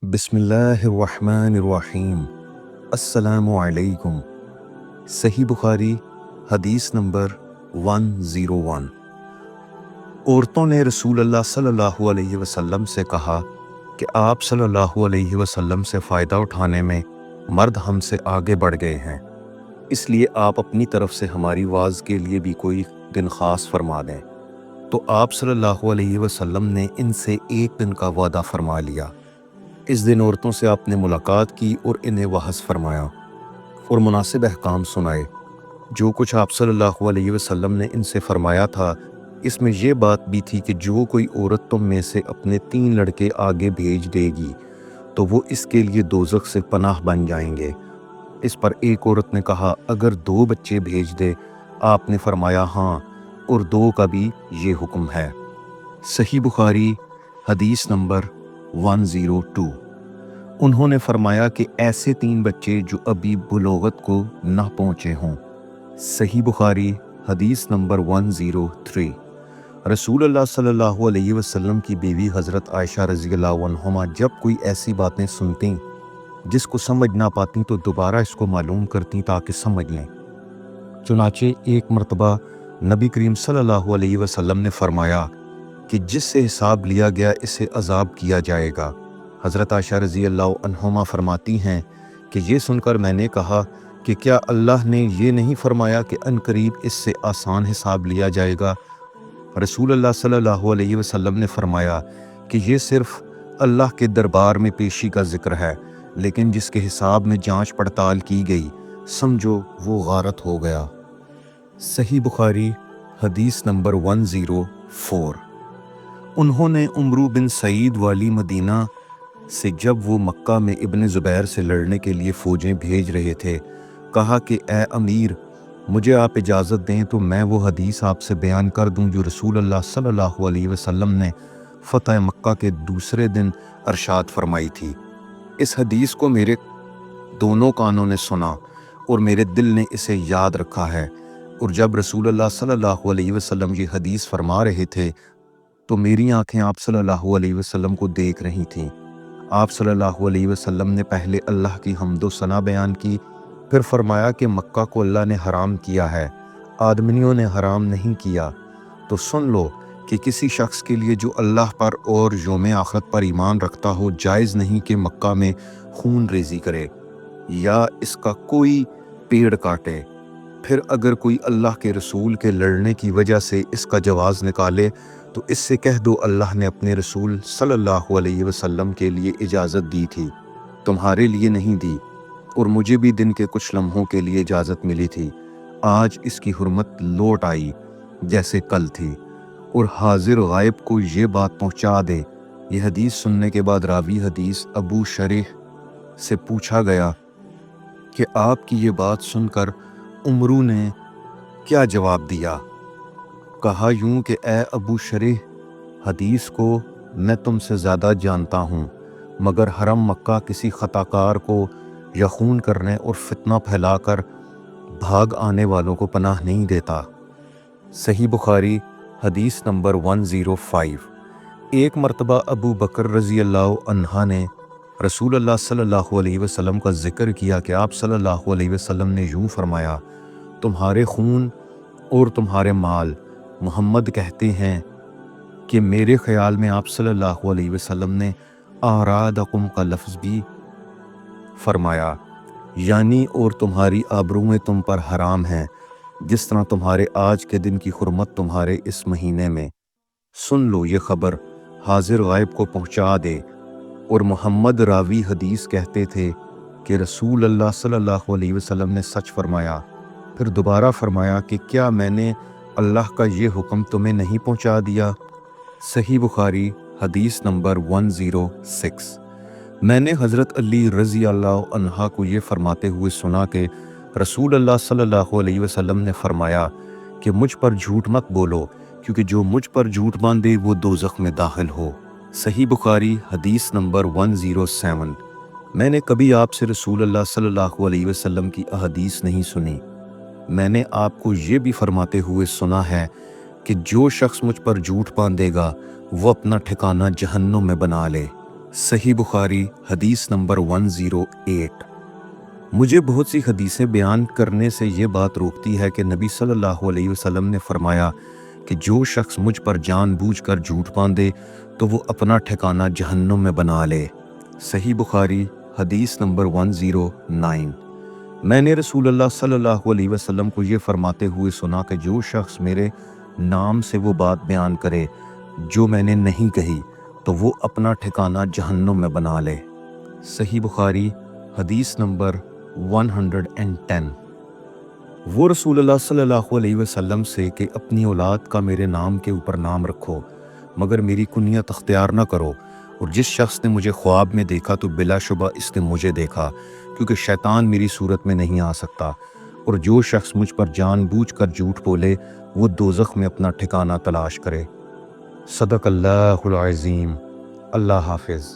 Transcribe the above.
بسم اللہ الرحمن الرحیم۔ السلام علیکم۔ صحیح بخاری حدیث نمبر 101۔ عورتوں نے رسول اللہ صلی اللہ علیہ وسلم سے کہا کہ آپ صلی اللہ علیہ وسلم سے فائدہ اٹھانے میں مرد ہم سے آگے بڑھ گئے ہیں، اس لیے آپ اپنی طرف سے ہماری واز کے لیے بھی کوئی دن خاص فرما دیں۔ تو آپ صلی اللہ علیہ وسلم نے ان سے ایک دن کا وعدہ فرما لیا۔ اس دن عورتوں سے آپ نے ملاقات کی اور انہیں وعظ فرمایا اور مناسب احکام سنائے۔ جو کچھ آپ صلی اللہ علیہ وسلم نے ان سے فرمایا تھا، اس میں یہ بات بھی تھی کہ جو کوئی عورت تم میں سے اپنے 3 لڑکے آگے بھیج دے گی تو وہ اس کے لیے دوزخ سے پناہ بن جائیں گے۔ اس پر ایک عورت نے کہا، اگر 2 بچے بھیج دے؟ آپ نے فرمایا، ہاں، اور 2 کا بھی یہ حکم ہے۔ صحیح بخاری حدیث نمبر 102۔ انہوں نے فرمایا کہ ایسے 3 بچے جو ابھی بلوغت کو نہ پہنچے ہوں۔ صحیح بخاری حدیث نمبر 103۔ رسول اللہ صلی اللہ علیہ وسلم کی بیوی حضرت عائشہ رضی اللہ عنہما جب کوئی ایسی باتیں سنتیں جس کو سمجھ نہ پاتیں تو دوبارہ اس کو معلوم کرتیں تاکہ سمجھ لیں۔ چنانچہ ایک مرتبہ نبی کریم صلی اللہ علیہ وسلم نے فرمایا کہ جس سے حساب لیا گیا اسے عذاب کیا جائے گا۔ حضرت عائشہ رضی اللہ عنہما فرماتی ہیں کہ یہ سن کر میں نے کہا کہ کیا اللہ نے یہ نہیں فرمایا کہ عنقریب اس سے آسان حساب لیا جائے گا؟ رسول اللہ صلی اللہ علیہ وسلم نے فرمایا کہ یہ صرف اللہ کے دربار میں پیشی کا ذکر ہے، لیکن جس کے حساب میں جانچ پڑتال کی گئی سمجھو وہ غارت ہو گیا۔ صحیح بخاری حدیث نمبر 104۔ انہوں نے عمرو بن سعید والی مدینہ سے جب وہ مکہ میں ابن زبیر سے لڑنے کے لیے فوجیں بھیج رہے تھے کہا کہ اے امیر، مجھے آپ اجازت دیں تو میں وہ حدیث آپ سے بیان کر دوں جو رسول اللہ صلی اللہ علیہ وسلم نے فتح مکہ کے دوسرے دن ارشاد فرمائی تھی۔ اس حدیث کو میرے دونوں کانوں نے سنا اور میرے دل نے اسے یاد رکھا ہے، اور جب رسول اللہ صلی اللہ علیہ وسلم یہ حدیث فرما رہے تھے تو میری آنکھیں آپ صلی اللہ علیہ وسلم کو دیکھ رہی تھیں۔ آپ صلی اللہ علیہ وسلم نے پہلے اللہ کی حمد و ثنا بیان کی، پھر فرمایا کہ مکہ کو اللہ نے حرام کیا ہے، آدمیوں نے حرام نہیں کیا۔ تو سن لو کہ کسی شخص کے لیے جو اللہ پر اور یوم آخرت پر ایمان رکھتا ہو جائز نہیں کہ مکہ میں خون ریزی کرے یا اس کا کوئی پیڑ کاٹے۔ پھر اگر کوئی اللہ کے رسول کے لڑنے کی وجہ سے اس کا جواز نکالے تو اس سے کہہ دو اللہ نے اپنے رسول صلی اللہ علیہ وسلم کے لیے اجازت دی تھی، تمہارے لیے نہیں دی، اور مجھے بھی دن کے کچھ لمحوں کے لیے اجازت ملی تھی۔ آج اس کی حرمت لوٹ آئی جیسے کل تھی، اور حاضر غائب کو یہ بات پہنچا دے۔ یہ حدیث سننے کے بعد راوی حدیث ابو شریح سے پوچھا گیا کہ آپ کی یہ بات سن کر عمرو نے کیا جواب دیا؟ کہا یوں کہ اے ابو شریح، حدیث کو میں تم سے زیادہ جانتا ہوں، مگر حرم مکہ کسی خطا کار کو یا خون کرنے اور فتنہ پھیلا کر بھاگ آنے والوں کو پناہ نہیں دیتا۔ صحیح بخاری حدیث نمبر 105۔ ایک مرتبہ ابو بکر رضی اللہ عنہ نے رسول اللہ صلی اللہ علیہ وسلم کا ذکر کیا کہ آپ صلی اللہ علیہ وسلم نے یوں فرمایا، تمہارے خون اور تمہارے مال۔ محمد کہتے ہیں کہ میرے خیال میں آپ صلی اللہ علیہ وسلم نے اعراضکم کا لفظ بھی فرمایا، یعنی اور تمہاری آبروئیں تم پر حرام ہیں، جس طرح تمہارے آج کے دن کی حرمت تمہارے اس مہینے میں۔ سن لو یہ خبر حاضر غائب کو پہنچا دے۔ اور محمد راوی حدیث کہتے تھے کہ رسول اللہ صلی اللہ علیہ وسلم نے سچ فرمایا۔ پھر دوبارہ فرمایا کہ کیا میں نے اللہ کا یہ حکم تمہیں نہیں پہنچا دیا؟ صحیح بخاری حدیث نمبر 106۔ میں نے حضرت علی رضی اللہ عنہ کو یہ فرماتے ہوئے سنا کہ رسول اللہ صلی اللہ علیہ وسلم نے فرمایا کہ مجھ پر جھوٹ مت بولو، کیونکہ جو مجھ پر جھوٹ باندھے وہ دوزخ میں داخل ہو۔ صحیح بخاری حدیث نمبر 107۔ میں نے کبھی آپ سے رسول اللہ صلی اللہ علیہ وسلم کی احادیث نہیں سنی۔ میں نے آپ کو یہ بھی فرماتے ہوئے سنا ہے کہ جو شخص مجھ پر جھوٹ باندھے گا وہ اپنا ٹھکانہ جہنم میں بنا لے۔ صحیح بخاری حدیث نمبر 108۔ مجھے بہت سی حدیثیں بیان کرنے سے یہ بات روکتی ہے کہ نبی صلی اللہ علیہ وسلم نے فرمایا کہ جو شخص مجھ پر جان بوجھ کر جھوٹ باندھے تو وہ اپنا ٹھکانہ جہنم میں بنا لے۔ صحیح بخاری حدیث نمبر 109۔ میں نے رسول اللہ صلی اللہ علیہ وسلم کو یہ فرماتے ہوئے سنا کہ جو شخص میرے نام سے وہ بات بیان کرے جو میں نے نہیں کہی تو وہ اپنا ٹھکانہ جہنم میں بنا لے۔ صحیح بخاری حدیث نمبر 110۔ وہ رسول اللہ صلی اللہ علیہ وسلم سے کہ اپنی اولاد کا میرے نام کے اوپر نام رکھو مگر میری کنیت اختیار نہ کرو، اور جس شخص نے مجھے خواب میں دیکھا تو بلا شبہ اس نے مجھے دیکھا، کیونکہ شیطان میری صورت میں نہیں آ سکتا، اور جو شخص مجھ پر جان بوجھ کر جھوٹ بولے وہ دوزخ میں اپنا ٹھکانہ تلاش کرے۔ صدق اللہ العظیم۔ اللہ حافظ۔